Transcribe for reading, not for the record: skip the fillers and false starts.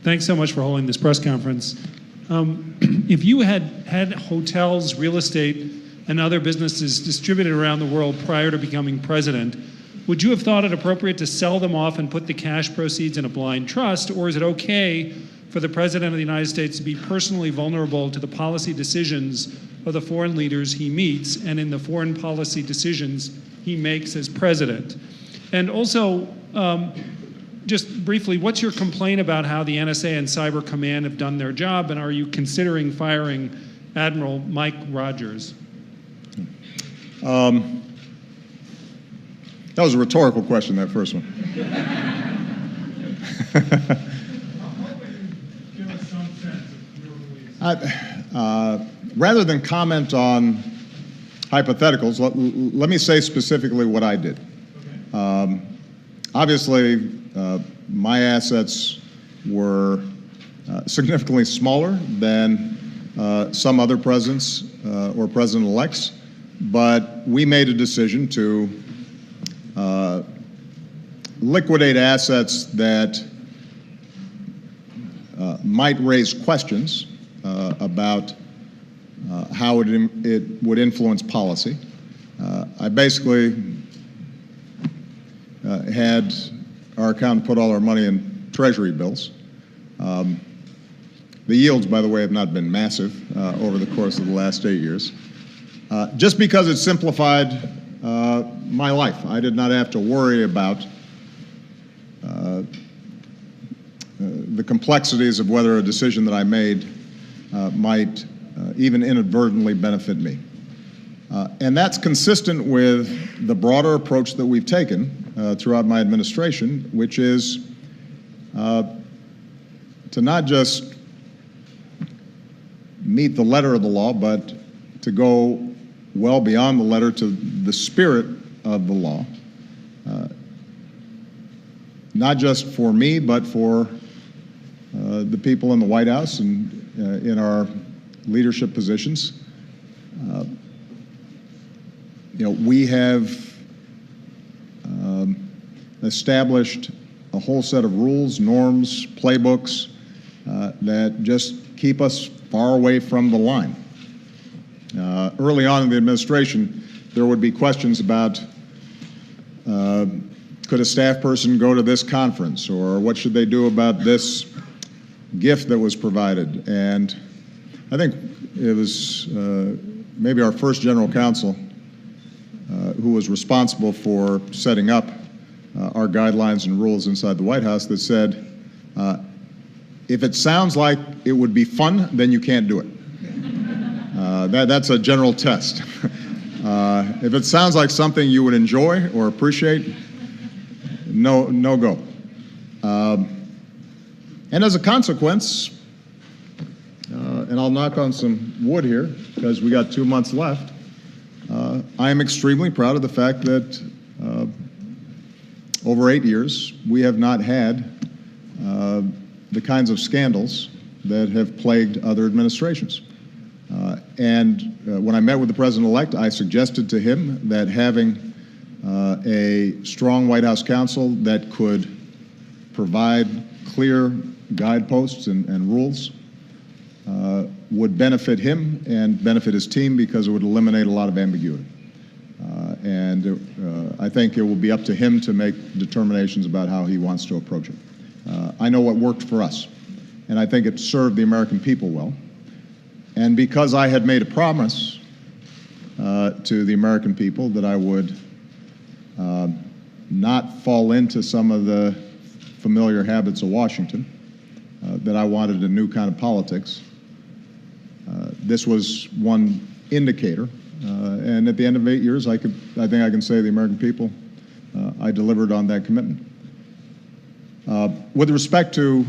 Thanks so much for holding this press conference. If you had hotels, real estate, and other businesses distributed around the world prior to becoming president, would you have thought it appropriate to sell them off and put the cash proceeds in a blind trust, or is it okay for the President of the United States to be personally vulnerable to the policy decisions of the foreign leaders he meets and in the foreign policy decisions he makes as president? And also, just briefly, what's your complaint about how the NSA and Cyber Command have done their job, and are you considering firing Admiral Mike Rogers? That was a rhetorical question, that first one. Rather than comment on hypotheticals, let me say specifically what I did. Okay. Obviously, my assets were significantly smaller than some other presidents or president-elects, but we made a decision to liquidate assets that might raise questions about how it would influence policy. I basically had our accountant put all our money in treasury bills. The yields, by the way, have not been massive over the course of the last 8 years. Just because it simplified my life. I did not have to worry about the complexities of whether a decision that I made might even inadvertently benefit me. And that's consistent with the broader approach that we've taken throughout my administration, which is to not just meet the letter of the law, but to go well beyond the letter to the spirit of the law, not just for me, but for the people in the White House and in our leadership positions. We have established a whole set of rules, norms, playbooks that just keep us far away from the line. Early on in the administration, there would be questions about could a staff person go to this conference, or what should they do about this gift that was provided? And I think it was maybe our first general counsel who was responsible for setting up our guidelines and rules inside the White House that said, if it sounds like it would be fun, then you can't do it. That's a general test. If it sounds like something you would enjoy or appreciate, no go. And as a consequence, and I'll knock on some wood here because we got 2 months left, I am extremely proud of the fact that over 8 years, we have not had the kinds of scandals that have plagued other administrations. And when I met with the president-elect, I suggested to him that having a strong White House counsel that could provide clear guideposts and rules would benefit him and benefit his team because it would eliminate a lot of ambiguity. I think it will be up to him to make determinations about how he wants to approach it. I know what worked for us, and I think it served the American people well. And because I had made a promise to the American people that I would not fall into some of the familiar habits of Washington, that I wanted a new kind of politics, this was one indicator. And at the end of 8 years, I think I can say to the American people, I delivered on that commitment. With respect to